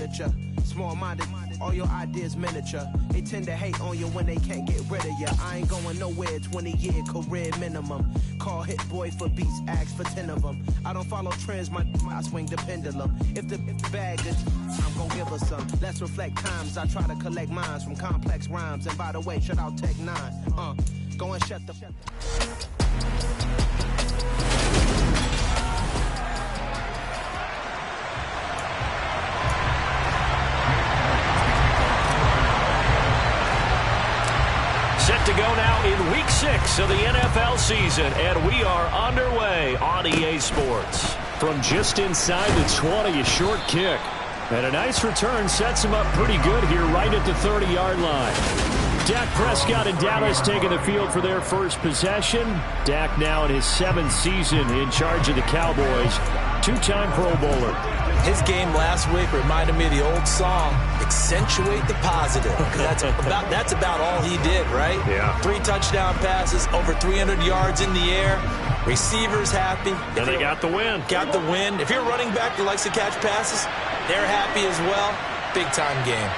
literature. Small-minded, all your ideas miniature. They tend to hate on you when they can't get rid of you. I ain't going nowhere, 20-year career minimum. Call Hit Boy for beats, ask for 10 of them. I don't follow trends, I swing the pendulum. If the bag is, I'm gonna give her some. Let's reflect times, I try to collect minds from complex rhymes. And by the way, shout out Tech 9. Go and shut the... Set to go now in Week 6 of the NFL season, and we are underway on EA Sports. From just inside the 20, a short kick. And a nice return sets him up pretty good here right at the 30-yard line. Dak Prescott and Dallas taking the field for their first possession. Dak now in his 7th season in charge of the Cowboys. Two-time Pro Bowler. His game last week reminded me of the old song, Accentuate the Positive. That's about all he did, right? Yeah. 3 touchdown passes, over 300 yards in the air. Receivers happy. And they got the win. Got the win. If you're a running back that likes to catch passes, they're happy as well. Big-time game.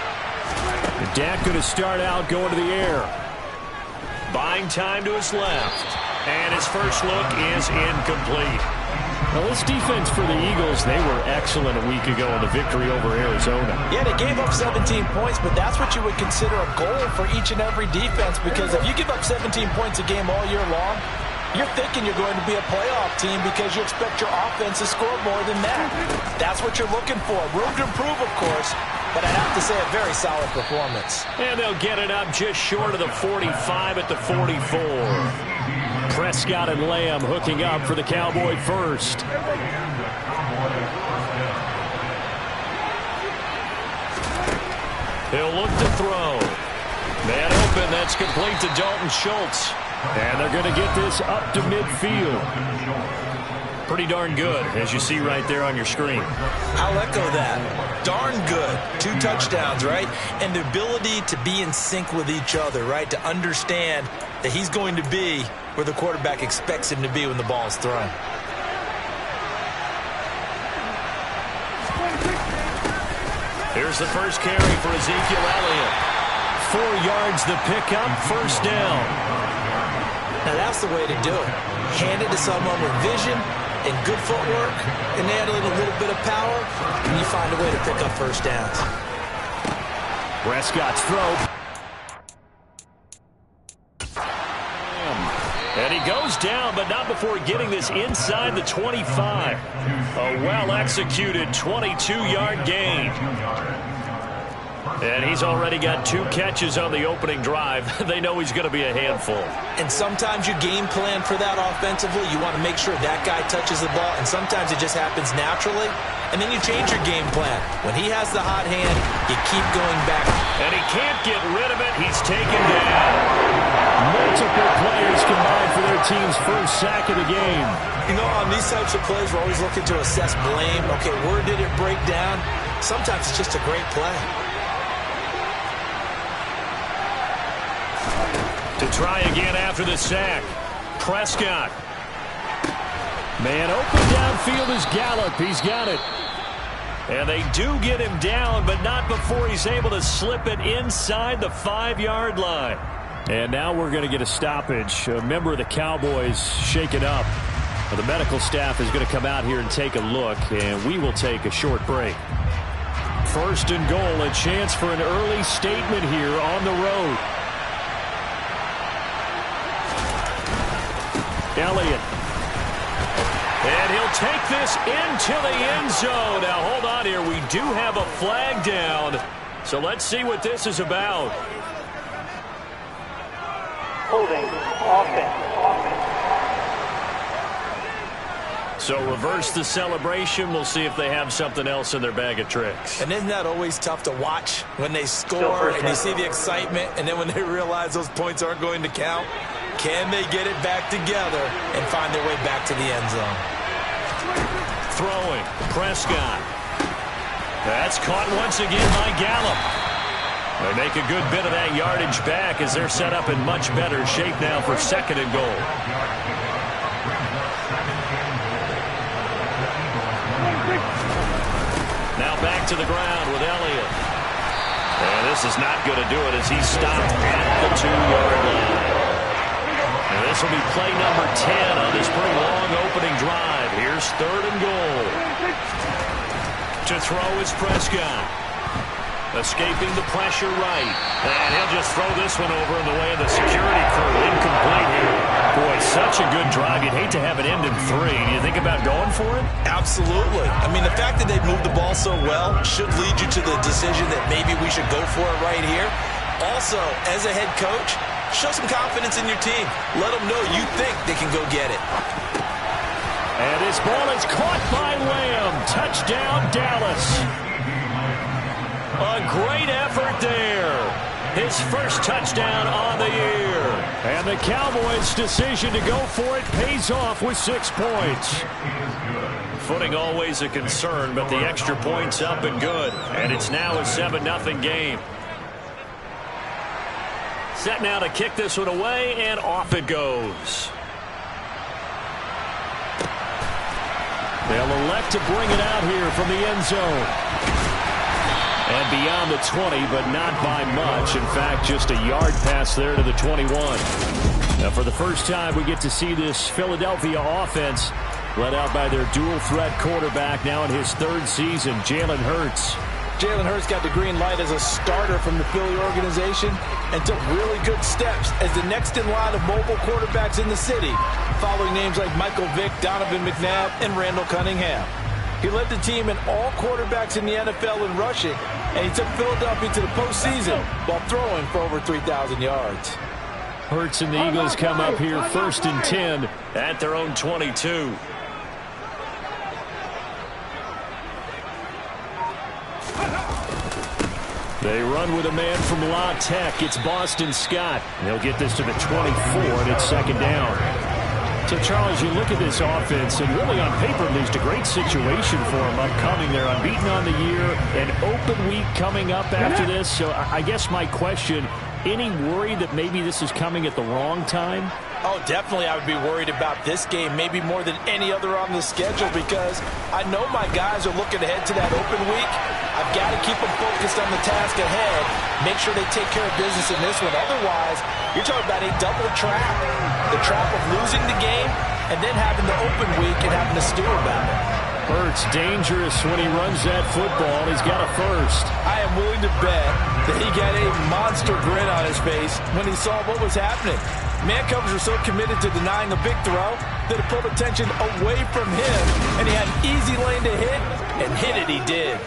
And Dak going to start out going to the air. Buying time to his left. And his first look is incomplete. Now, this defense for the Eagles, they were excellent a week ago in the victory over Arizona. Yeah, they gave up 17 points, but that's what you would consider a goal for each and every defense, because if you give up 17 points a game all year long, you're thinking you're going to be a playoff team because you expect your offense to score more than that. That's what you're looking for. Room to improve, of course, but I have to say a very solid performance. And they'll get it up just short of the 45 at the 44. Prescott and Lamb hooking up for the Cowboy first. He'll look to throw. Man open, that's complete to Dalton Schultz. And they're going to get this up to midfield. Pretty darn good, as you see right there on your screen. I'll echo that. Darn good. 2 touchdowns, right? And the ability to be in sync with each other, right? To understand that he's going to be where the quarterback expects him to be when the ball is thrown. Here's the first carry for Ezekiel Elliott. 4 yards the pickup, first down. Now that's the way to do it. Hand it to someone with vision and good footwork, and add a little bit of power, and you find a way to pick up first downs. Prescott's throw. And he goes down, but not before getting this inside the 25. A well-executed 22-yard gain. And he's already got 2 catches on the opening drive. They know he's going to be a handful. And sometimes you game plan for that offensively. You want to make sure that guy touches the ball, and sometimes it just happens naturally. And then you change your game plan. When he has the hot hand, you keep going back. And he can't get rid of it. He's taken down. Multiple players combined for their team's first sack of the game. You know, on these types of plays, we're always looking to assess blame. Okay, where did it break down? Sometimes it's just a great play. To try again after the sack. Prescott. Man open downfield is Gallup. He's got it. And they do get him down, but not before he's able to slip it inside the 5-yard line. And now we're going to get a stoppage. A member of the Cowboys shaken up. The medical staff is going to come out here and take a look, and we will take a short break. First and goal, a chance for an early statement here on the road. Elliott. And he'll take this into the end zone. Now, hold on here. We do have a flag down. So let's see what this is about. Holding offense. So reverse the celebration. We'll see if they have something else in their bag of tricks. And isn't that always tough to watch when they score and you see the excitement, and then when they realize those points aren't going to count? Can they get it back together and find their way back to the end zone? Throwing. Prescott. That's caught once again by Gallup. They make a good bit of that yardage back as they're set up in much better shape now for second and goal. Now back to the ground with Elliott. And this is not going to do it as he's stopped at the 2-yard line. And this will be play number 10 on this pretty long opening drive. Here's 3rd and goal. To throw is Prescott. Escaping the pressure right. And he'll just throw this one over in the way of the security crew. Incomplete here. Boy, such a good drive. You'd hate to have it end in 3. Do you think about going for it? Absolutely. I mean, the fact that they've moved the ball so well should lead you to the decision that maybe we should go for it right here. Also, as a head coach, show some confidence in your team. Let them know you think they can go get it. And this ball is caught by Lamb. Touchdown, Dallas. A great effort there. His first touchdown on the year. And the Cowboys' decision to go for it pays off with 6 points. Footing always a concern, but the extra point's up and good. And it's now a 7-0 game. Set now to kick this one away, and off it goes. They'll elect to bring it out here from the end zone. And beyond the 20, but not by much. In fact, just a yard pass there to the 21. Now, for the first time, we get to see this Philadelphia offense led out by their dual-threat quarterback now in his 3rd season, Jalen Hurts. Jalen Hurts got the green light as a starter from the Philly organization and took really good steps as the next in line of mobile quarterbacks in the city, following names like Michael Vick, Donovan McNabb, and Randall Cunningham. He led the team in all quarterbacks in the NFL in rushing, and he took Philadelphia to the postseason while throwing for over 3,000 yards. Hurts and the Eagles come up here 1st and 10 at their own 22. They run with a man from La Tech. It's Boston Scott. They'll get this to the 24, and it's 2nd down. So, Charles, you look at this offense, and really on paper, at least a great situation for them upcoming. They're unbeaten on the year, an open week coming up after this. So I guess my question, any worry that maybe this is coming at the wrong time? Oh, definitely I would be worried about this game, maybe more than any other on the schedule, because I know my guys are looking ahead to that open week. I've got to keep them focused on the task ahead, make sure they take care of business in this one. Otherwise, you're talking about a double trap. The trap of losing the game and then having the open week and having to stew about it. Hurts dangerous when he runs that football. He's got a first. I am willing to bet that he got a monster grin on his face when he saw what was happening. Man coverage were so committed to denying a big throw that it pulled attention away from him, and he had an easy lane to hit, and hit it he did.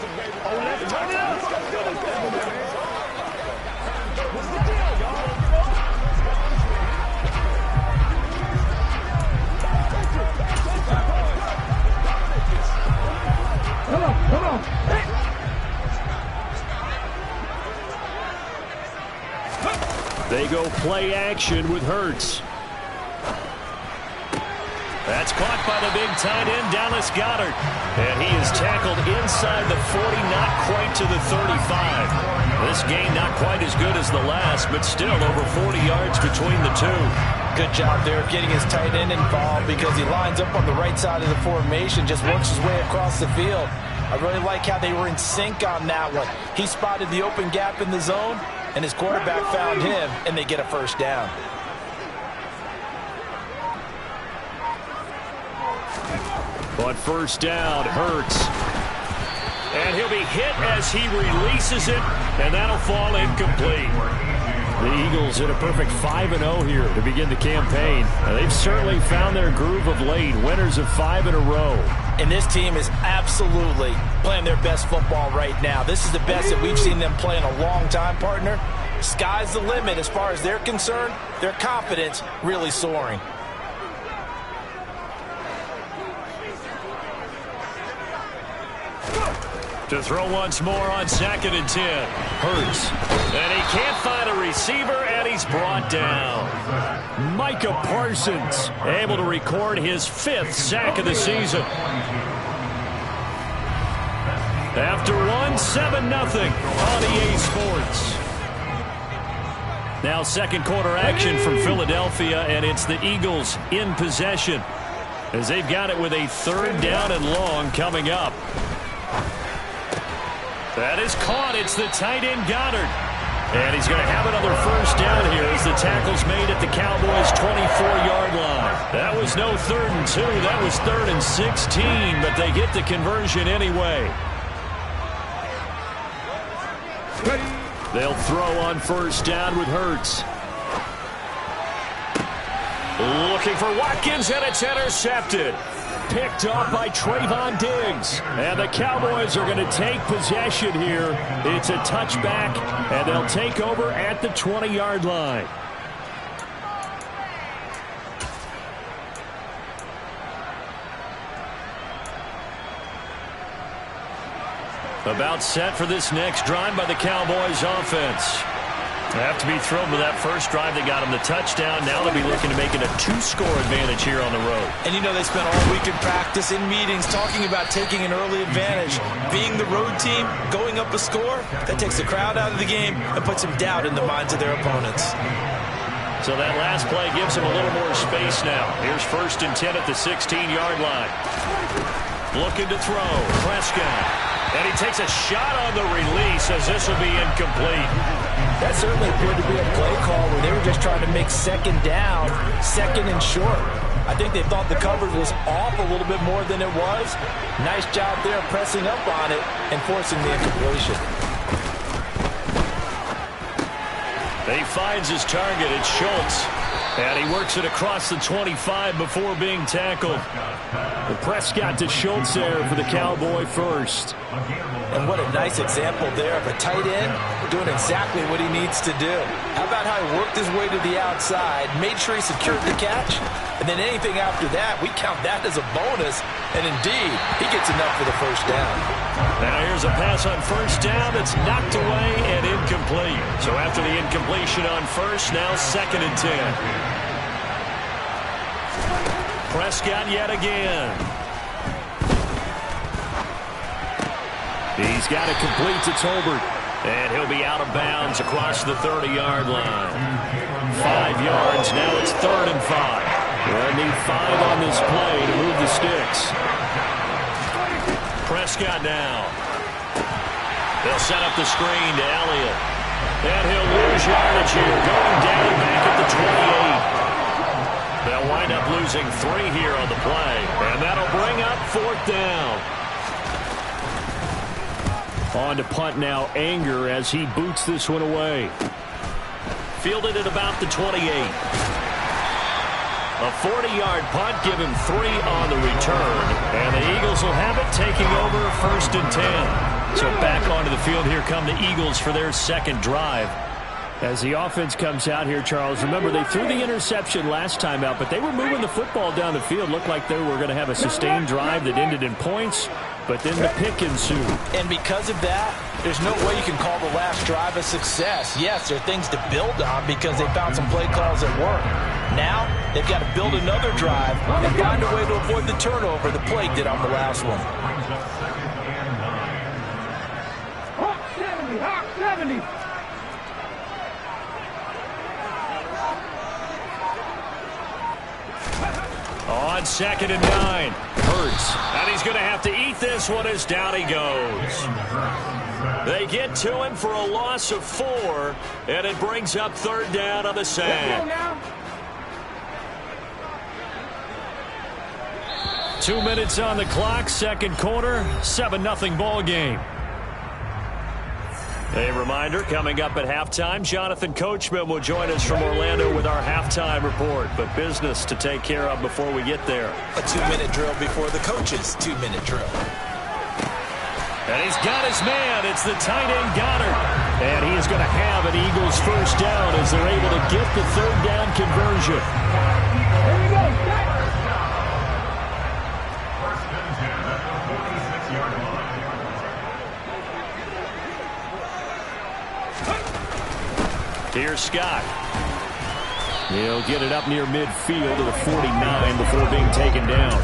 Come on. They go play action with Hurts. That's caught by the big tight end, Dallas Goedert. And he is tackled inside the 40, not quite to the 35. This game not quite as good as the last, but still over 40 yards between the two. Good job there of getting his tight end involved because he lines up on the right side of the formation, just works his way across the field. I really like how they were in sync on that one. He spotted the open gap in the zone, and his quarterback found him, and they get a first down. On first down, Hurts. And he'll be hit as he releases it, and that'll fall incomplete. The Eagles hit a perfect 5-0 here to begin the campaign. They've certainly found their groove of late, winners of 5 in a row. And this team is absolutely playing their best football right now. This is the best that we've seen them play in a long time, partner. Sky's the limit as far as they're concerned. Their confidence really soaring. To throw once more on 2nd and 10. Hurts. And he can't find a receiver, and he's brought down. Micah Parsons able to record his 5th sack of the season. After one, 7-0 on EA Sports. Now second quarter action from Philadelphia, and it's the Eagles in possession as they've got it with a 3rd down and long coming up. That is caught. It's the tight end Goddard. And he's going to have another first down here as the tackle's made at the Cowboys' 24-yard line. That was no 3rd and 2. That was 3rd and 16, but they get the conversion anyway. They'll throw on first down with Hurts. Looking for Watkins, and it's intercepted. Picked off by Trayvon Diggs. And the Cowboys are going to take possession here. It's a touchback, and they'll take over at the 20-yard line. About set for this next drive by the Cowboys offense. They have to be thrilled with that first drive. They got them the touchdown. Now they'll be looking to make it a 2-score advantage here on the road. And you know they spent all week in practice, in meetings, talking about taking an early advantage. Being the road team, going up a score, that takes the crowd out of the game and puts some doubt in the minds of their opponents. So that last play gives them a little more space now. Here's 1st and 10 at the 16-yard line. Looking to throw. Prescott. And he takes a shot on the release as this will be incomplete. That certainly appeared to be a play call where they were just trying to make second down, 2nd and short. I think they thought the coverage was off a little bit more than it was. Nice job there pressing up on it and forcing the incompletion. He finds his target. It's Schultz. And he works it across the 25 before being tackled. The Prescott to Schultz there for the Cowboy first. And what a nice example there of a tight end doing exactly what he needs to do. How about how he worked his way to the outside, made sure he secured the catch, and then anything after that, we count that as a bonus. And indeed, he gets enough for the first down. Now here's a pass on first down that's knocked away and incomplete. So after the incompletion on first, now 2nd and 10. Prescott yet again. He's got it complete to Tolbert. And he'll be out of bounds across the 30-yard line. 5 yards. Now it's 3rd and 5. They'll need 5 on this play to move the sticks. Prescott now. They'll set up the screen to Elliott. And he'll lose yardage here. Going down back at the 28. They'll wind up losing 3 here on the play. And that'll bring up 4th down. On to punt now, Anger, as he boots this one away. Fielded at about the 28. A 40-yard punt, give him 3 on the return. And the Eagles will have it, taking over 1st and 10. So back onto the field, here come the Eagles for their 2nd drive. As the offense comes out here, Charles, remember they threw the interception last time out, but they were moving the football down the field. Looked like they were going to have a sustained drive that ended in points, but then the pick ensued. And because of that, there's no way you can call the last drive a success. Yes, there are things to build on because they found some play calls that work. Now, they've got to build another drive and find a way to avoid the turnover the play did on the last one. Hawk 70. On 2nd and 9. Hurts. And he's going to have to eat this one as down he goes. They get to him for a loss of 4, and it brings up 3rd down on the sack. 2 minutes on the clock, 2nd quarter, 7-0 ball game. A reminder, coming up at halftime, Jonathan Coachman will join us from Orlando with our halftime report. But business to take care of before we get there. A 2-minute drill before the coach's 2-minute drill. And he's got his man. It's the tight end Goddard. And he is going to have an Eagles first down as they're able to get the 3rd down conversion. Here we go. Here's Scott. He'll get it up near midfield to the 49 before being taken down.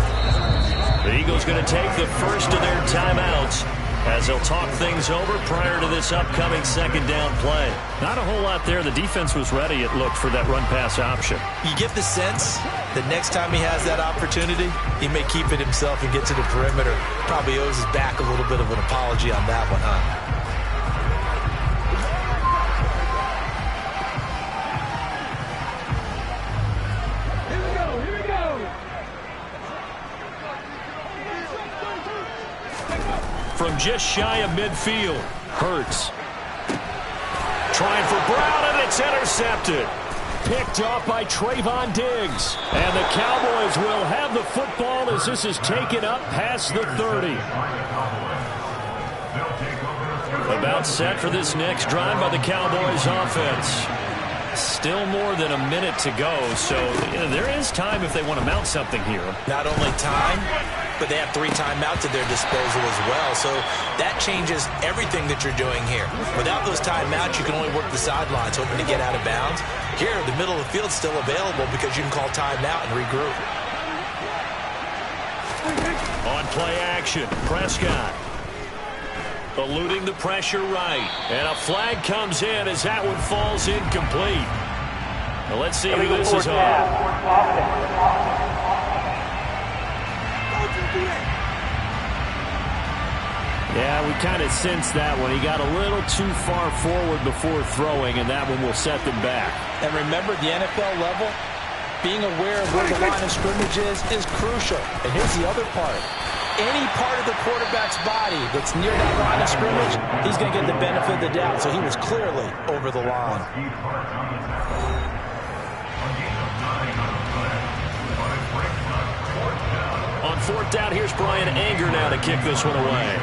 The Eagles going to take the first of their timeouts as they'll talk things over prior to this upcoming 2nd down play. Not a whole lot there. The defense was ready, it looked, for that run-pass option. You get the sense that next time he has that opportunity, he may keep it himself and get to the perimeter. Probably owes his back a little bit of an apology on that one, huh? just shy of midfield. Hurts. Trying for Brown, and it's intercepted. Picked off by Trayvon Diggs. And the Cowboys will have the football as this is taken up past the 30. About set for this next drive by the Cowboys offense. Still more than a minute to go, so there is time if they want to mount something here. Not only time, but they have 3 timeouts at their disposal as well, so that changes everything that you're doing here. Without those timeouts, you can only work the sidelines, hoping to get out of bounds. Here, the middle of the field's still available because you can call timeout and regroup. On play action, Prescott. Eluding the pressure right. And a flag comes in as that one falls incomplete. Now let's see who this is on. Yeah, we kind of sensed that one. He got a little too far forward before throwing, and that one will set them back. And remember, the NFL level, being aware of where the line of scrimmage is crucial. And here's the other part. Any part of the quarterback's body that's near that line of scrimmage, he's going to get the benefit of the doubt. So he was clearly over the line. On 4th down, here's Brian Anger now to kick this one away.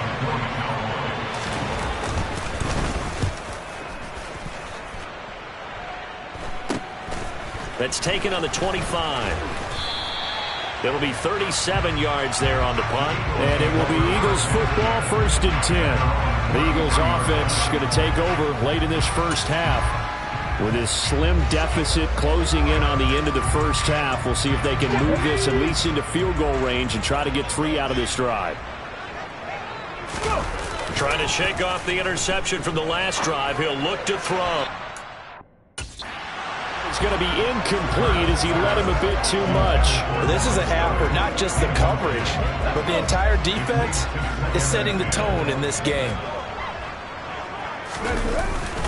That's taken on the 25. It'll be 37 yards there on the punt. And it will be Eagles football, 1st and 10. The Eagles offense going to take over late in this first half. With this slim deficit closing in on the end of the first half, we'll see if they can move this at least into field goal range and try to get 3 out of this drive. Trying to shake off the interception from the last drive. He'll look to throw. It's going to be incomplete as he let him a bit too much. Well, this is a half where not just the coverage, but the entire defense is setting the tone in this game.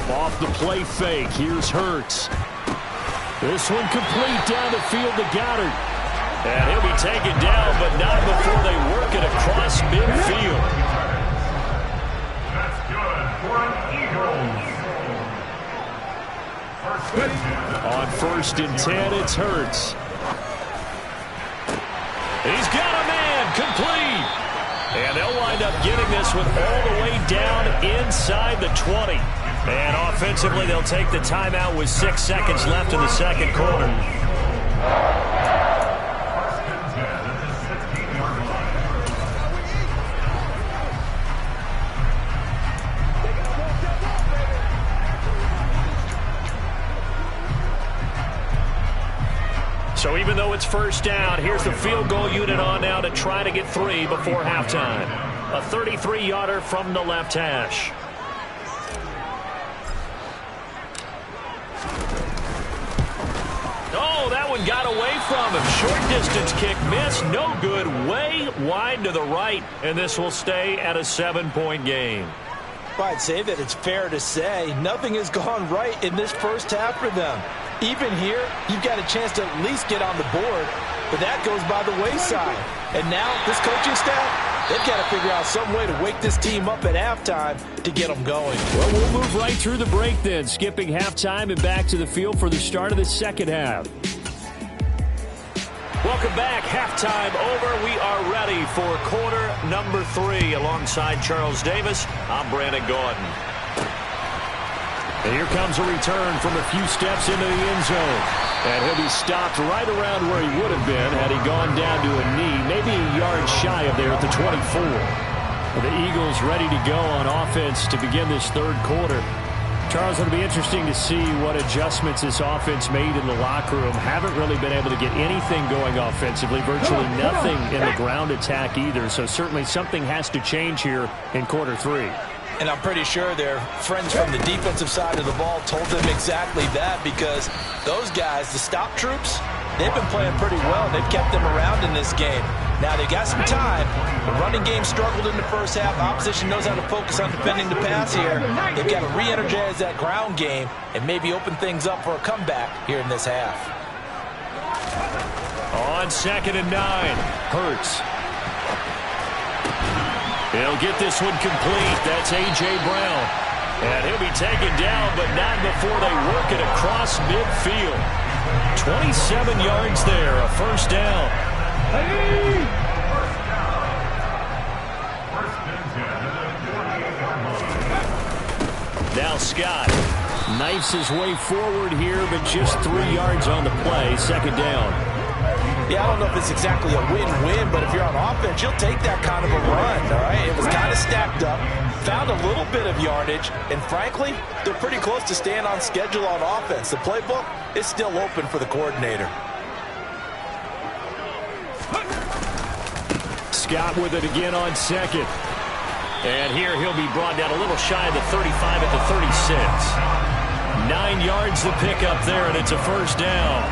Off the play fake, here's Hurts. This one complete down the field to Goddard. And he'll be taken down, but not before they work it across midfield. That's good for an Eagles. On 1st and 10, it's Hurts. He's got a man, complete. And they'll wind up getting this one all the way down inside the 20. And offensively, they'll take the timeout with 6 seconds left in the second quarter. So even though it's 1st down, here's the field goal unit on now to try to get 3 before halftime. A 33-yarder from the left hash. Oh, that one got away from him. Short distance kick missed. No good. Way wide to the right. And this will stay at a 7-point game. Well, I'd say that it's fair to say nothing has gone right in this first half for them. Even here, you've got a chance to at least get on the board, but that goes by the wayside. And now, this coaching staff, they've got to figure out some way to wake this team up at halftime to get them going. Well, we'll move right through the break then, skipping halftime and back to the field for the start of the second half. Welcome back. Halftime over. We are ready for quarter number 3. Alongside Charles Davis, I'm Brandon Gordon. And here comes a return from a few steps into the end zone. And he'll be stopped right around where he would have been had he gone down to a knee, maybe a yard shy of there at the 24. The Eagles ready to go on offense to begin this third quarter. Charles, it'll be interesting to see what adjustments this offense made in the locker room. Haven't really been able to get anything going offensively, virtually nothing in the ground attack either. So certainly something has to change here in quarter 3. And I'm pretty sure their friends from the defensive side of the ball told them exactly that, because those guys, the stop troops, they've been playing pretty well. They've kept them around in this game. Now, they got some time. The running game struggled in the first half. Opposition knows how to focus on defending the pass here. They've got to re-energize that ground game and maybe open things up for a comeback here in this half. On 2nd and 9, Hurts. He'll get this one complete. That's A.J. Brown. And he'll be taken down, but not before they work it across midfield. 27 yards there, a first down. Now Scott knifes his way forward here, but just 3 yards on the play, second down. Yeah, I don't know if it's exactly a win-win, but if you're on offense, you'll take that kind of a run, all right? It was kind of stacked up, found a little bit of yardage, and frankly, they're pretty close to staying on schedule on offense. The playbook is still open for the coordinator. Scott with it again on second. And here he'll be brought down a little shy of the 35 at the 36. 9 yards to pick up there, and it's a first down.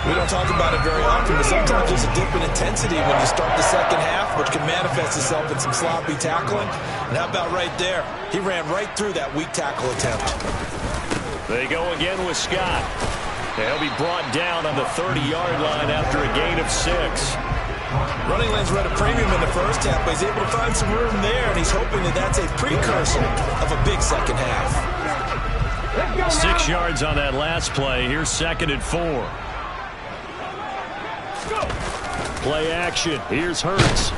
We don't talk about it very often, but sometimes there's a dip in intensity when you start the second half, which can manifest itself in some sloppy tackling. And how about right there? He ran right through that weak tackle attempt. They go again with Scott. He'll be brought down on the 30-yard line after a gain of 6. Running lanes were at a premium in the first half, but he's able to find some room there, and he's hoping that that's a precursor of a big second half. 6 yards on that last play. Here's second and 4. Play action. Here's Hurts.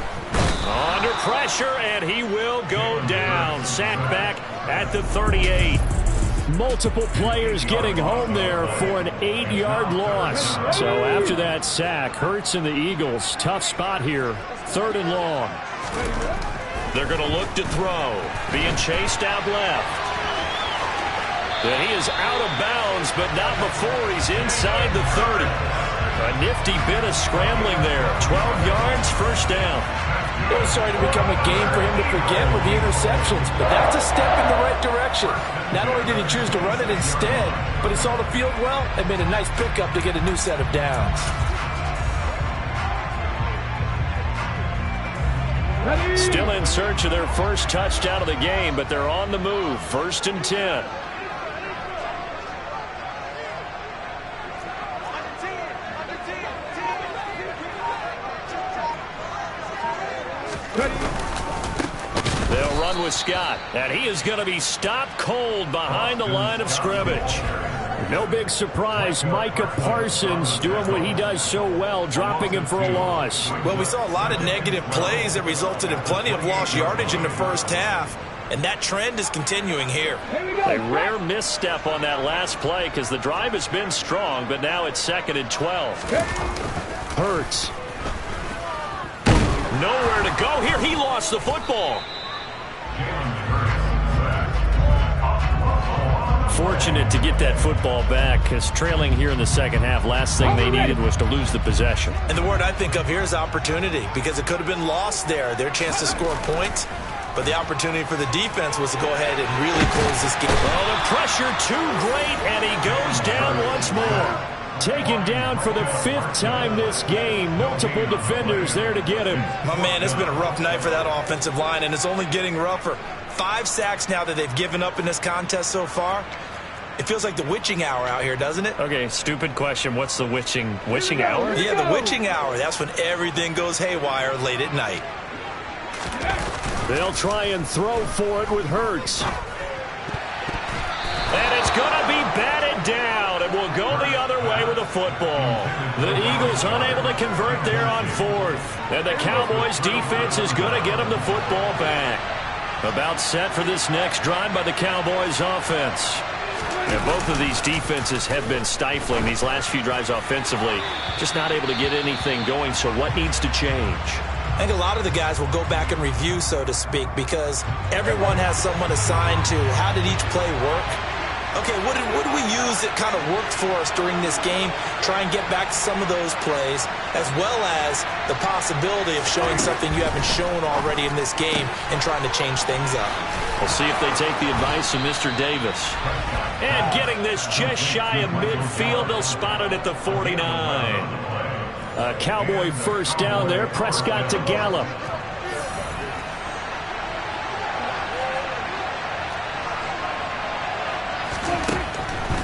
Under pressure, and he will go down. Sacked back at the 38. Multiple players getting home there for an 8-yard loss. So after that sack, Hurts and the Eagles, tough spot here. 3rd and long. They're going to look to throw. Being chased out left. And he is out of bounds, but not before he's inside the 30. A nifty bit of scrambling there. 12 yards, first down. It was starting to become a game for him to forget with the interceptions, but that's a step in the right direction. Not only did he choose to run it instead, but he saw the field well and made a nice pickup to get a new set of downs. Still in search of their first touchdown of the game, but they're on the move. 1st and 10. They'll run with Scott, and he is going to be stopped cold behind the line of scrimmage. No big surprise, Micah Parsons doing what he does so well, dropping him for a loss. Well, we saw a lot of negative plays that resulted in plenty of lost yardage in the first half, and that trend is continuing here. A rare misstep on that last play because the drive has been strong, but now it's 2nd and 12. Hurts. Nowhere to go here. He lost the football. Fortunate to get that football back because trailing here in the second half, last thing they needed was to lose the possession. And the word I think of here is opportunity, because it could have been lost there, their chance to score points. But the opportunity for the defense was to go ahead and really close this game. Well, the pressure too great, and he goes down once more. Taken down for the 5th time this game. Multiple defenders there to get him. My man, it's been a rough night for that offensive line, and it's only getting rougher. 5 sacks now that they've given up in this contest so far. It feels like the witching hour out here, doesn't it? Okay, stupid question. What's the witching hour? Yeah, the witching hour. That's when everything goes haywire late at night. They'll try and throw for it with Hurts. And it's going to be batted down. It will go the other way with the football. The Eagles unable to convert there on 4th. And the Cowboys defense is going to get them the football back. About set for this next drive by the Cowboys offense. And both of these defenses have been stifling these last few drives offensively. Just not able to get anything going, so what needs to change? I think a lot of the guys will go back and review, so to speak, because everyone has someone assigned to how did each play work. Okay, what did we use that kind of worked for us during this game? Try and get back to some of those plays, as well as the possibility of showing something you haven't shown already in this game and trying to change things up. We'll see if they take the advice of Mr. Davis. And getting this just shy of midfield, they'll spot it at the 49. A Cowboy first down there. Prescott to Gallup.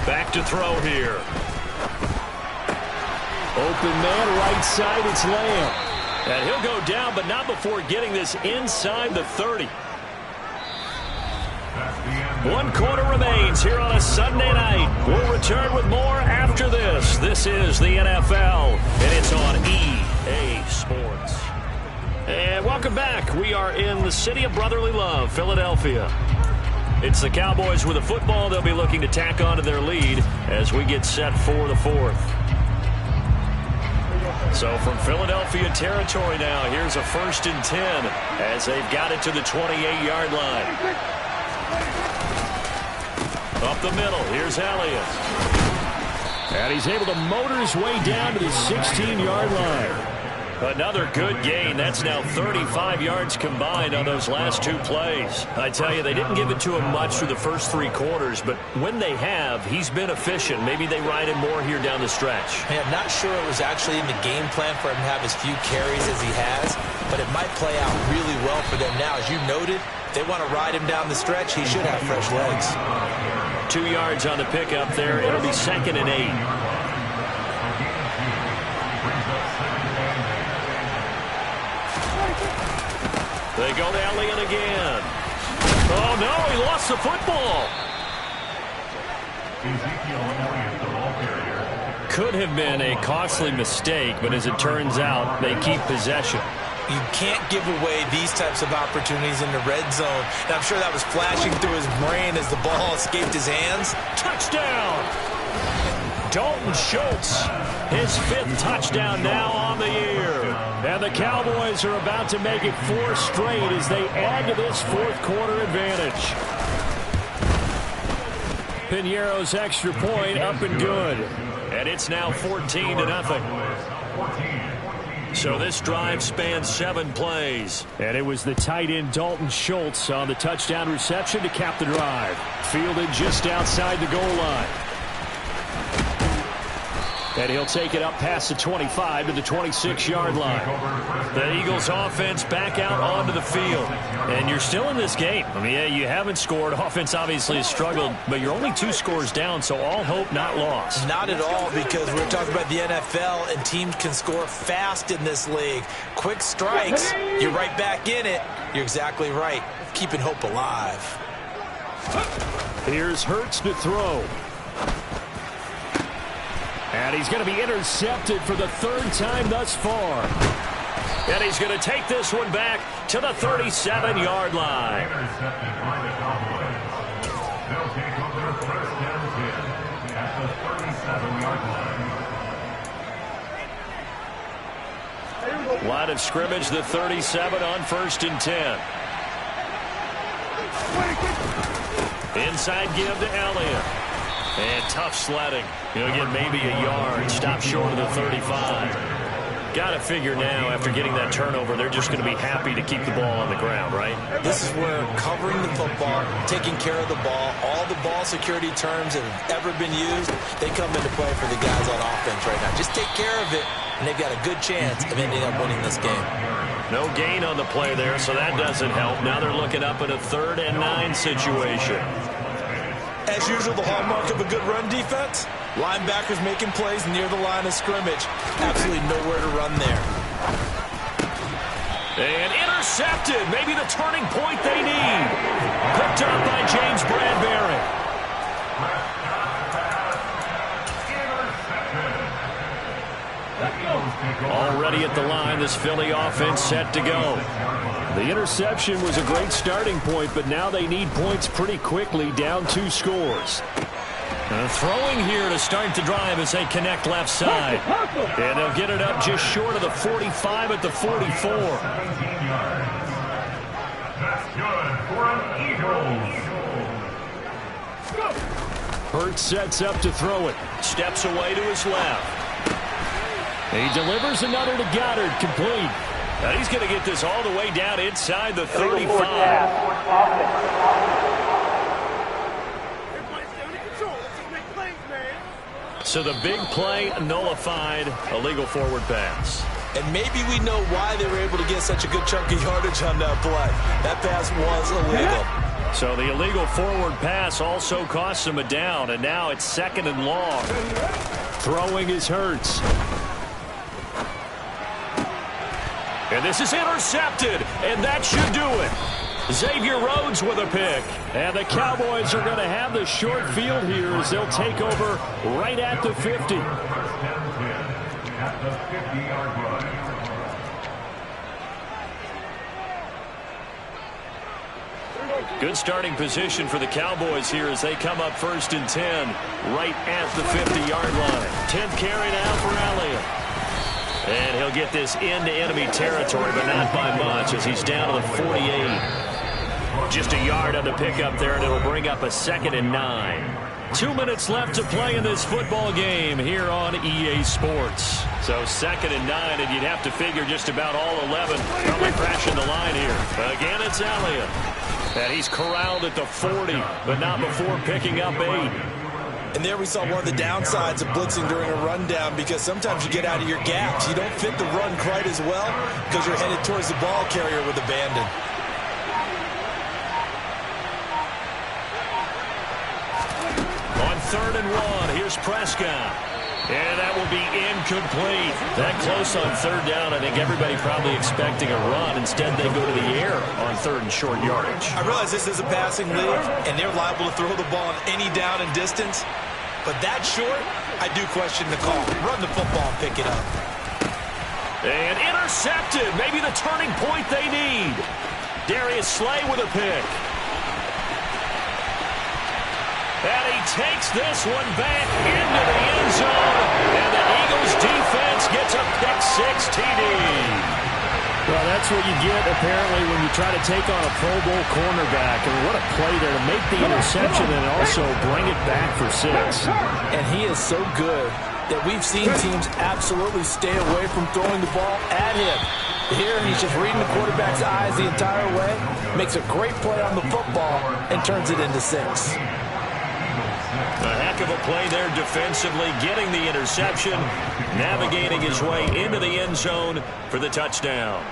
Back to throw here. Open man, right side, it's Lamb. And he'll go down, but not before getting this inside the 30. 1 quarter remains here on a Sunday night. We'll return with more after this. This is the NFL, and it's on EA Sports. And welcome back. We are in the city of brotherly love, Philadelphia. It's the Cowboys with a football. They'll be looking to tack on to their lead as we get set for the 4th. So from Philadelphia territory now, here's a 1st and 10 as they've got it to the 28-yard line. Up the middle, here's Elliott. And he's able to motor his way down to the 16-yard line. Another good gain. That's now 35 yards combined on those last 2 plays. I tell you, they didn't give it to him much through the first 3 quarters, but when they have, he's been efficient. Maybe they ride him more here down the stretch. Hey, I'm not sure it was actually in the game plan for him to have as few carries as he has, but it might play out really well for them now. As you noted, if they want to ride him down the stretch, he should have fresh legs. 2 yards on the pickup there. It'll be 2nd and 8. They go to Elliott again. Oh, no, he lost the football. Could have been a costly mistake, but as it turns out, they keep possession. You can't give away these types of opportunities in the red zone. And I'm sure that was flashing through his brain as the ball escaped his hands. Touchdown! Dalton Schultz, his 5th touchdown now on the year. And the Cowboys are about to make it 4 straight as they add to this 4th quarter advantage. Piñeiro's extra point up and good. And it's now 14-0. So this drive spans 7 plays. And it was the tight end Dalton Schultz on the touchdown reception to cap the drive. Fielded just outside the goal line. And he'll take it up past the 25 to the 26-yard line. The Eagles offense back out onto the field. And you're still in this game. I mean, yeah, you haven't scored. Offense obviously has struggled, but you're only 2 scores down, so all hope not lost. Not at all, because we're talking about the NFL, and teams can score fast in this league. Quick strikes, you're right back in it. You're exactly right. Keeping hope alive. Here's Hurts to throw. And he's going to be intercepted for the 3rd time thus far. And he's going to take this one back to the 37-yard line. They'll take over 1st and 10 at the 37-yard line. Line of scrimmage, the 37 on 1st and 10. Inside give to Elliott. And tough sledding. He'll get maybe a yard. Stop short of the 35. Got to figure now, after getting that turnover, they're just going to be happy to keep the ball on the ground, right? This is where covering the football, taking care of the ball, all the ball security terms that have ever been used, they come into play for the guys on offense right now. Just take care of it, and they've got a good chance of ending up winning this game. No gain on the play there, so that doesn't help. Now they're looking up at a 3rd and 9 situation. As usual, the hallmark of a good run defense, linebackers making plays near the line of scrimmage. Absolutely nowhere to run there. And intercepted. Maybe the turning point they need. Picked up by James Bradbury. Already at the line, this Philly offense set to go. The interception was a great starting point, but now they need points pretty quickly, down 2 scores. Throwing here to start the drive as they connect left side. And they'll get it up just short of the 45 at the 44. That's good for an Eagles. Hurts sets up to throw it. Steps away to his left. He delivers another to Goddard, complete. Now he's going to get this all the way down inside the 35. So the big play nullified, illegal forward pass. And maybe we know why they were able to get such a good chunk of yardage on that play. That pass was illegal. So the illegal forward pass also costs him a down, and now it's 2nd and long. Throwing is Hurts. And this is intercepted, and that should do it. Xavier Rhodes with a pick. And the Cowboys are going to have the short field here as they'll take over right at the 50. First and 10 at the 50-yard line. Good starting position for the Cowboys here as they come up 1st and 10 right at the 50-yard line. 10th carry now for Elliott. And he'll get this into enemy territory, but not by much as he's down to the 48. Just a yard on the pickup there, and it'll bring up a 2nd and 9. 2 minutes left to play in this football game here on EA Sports. So 2nd and 9, and you'd have to figure just about all 11 probably crashing the line here. Again, it's Elliott. And he's corralled at the 40, but not before picking up 8. And there we saw one of the downsides of blitzing during a rundown, because sometimes you get out of your gaps. You don't fit the run quite as well because you're headed towards the ball carrier with abandon. On 3rd and 1, here's Prescott. And that will be incomplete. That close on 3rd down. I think everybody probably expecting a run. Instead, they go to the air on 3rd and short yardage. I realize this is a passing league, and they're liable to throw the ball on any down and distance. But that short, I do question the call. Run the football and pick it up. And intercepted. Maybe the turning point they need. Darius Slay with a pick. And he takes this one back into the end zone. And the Eagles defense gets a pick-6 TD. Well, that's what you get, apparently, when you try to take on a Pro Bowl cornerback. I mean, what a play there to make the interception and also bring it back for 6. And he is so good that we've seen teams absolutely stay away from throwing the ball at him. Here, he's just reading the quarterback's eyes the entire way, makes a great play on the football, and turns it into 6. A heck of a play there defensively, getting the interception, navigating his way into the end zone for the touchdown.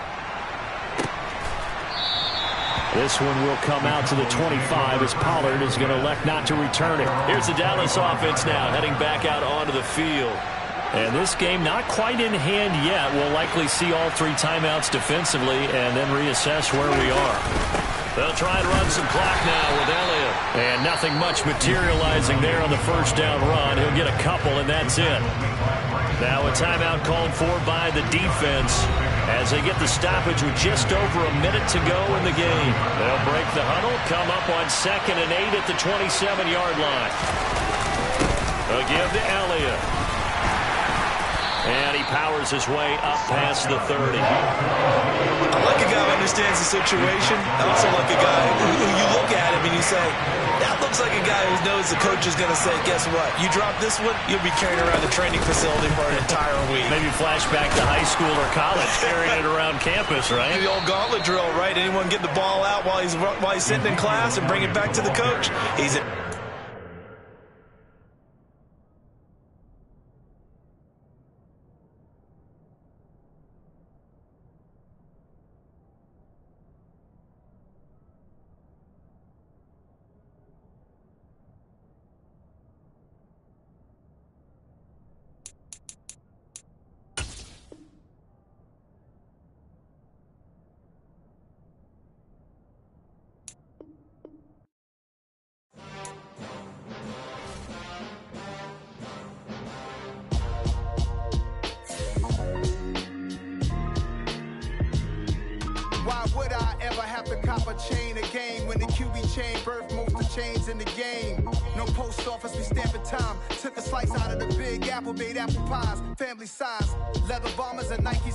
This one will come out to the 25 as Pollard is going to elect not to return it. Here's the Dallas offense now, heading back out onto the field. And this game not quite in hand yet. We'll likely see all 3 timeouts defensively and then reassess where we are. They'll try and run some clock now with Elliott. And nothing much materializing there on the 1st down run. He'll get a couple, and that's it. Now a timeout called for by the defense as they get the stoppage with just over a minute to go in the game. They'll break the huddle, come up on 2nd and 8 at the 27-yard line. They'll give to Elliott. And he powers his way up past the 30. I like a guy who understands the situation. I also like a guy who you look at him and you say, that looks like a guy who knows the coach is going to say, guess what? You drop this one, you'll be carrying around the training facility for an entire week. Maybe flashback to high school or college, carrying it around campus, right? The old gauntlet drill, right? Anyone get the ball out while he's sitting in class and bring it back to the coach? He's Why would I ever have to cop a chain a game when the QB chain birthed most of the chains in the game? No post office, we stamping time. Took a slice out of the Big Apple, made apple pies, family size, leather bombers and Nike.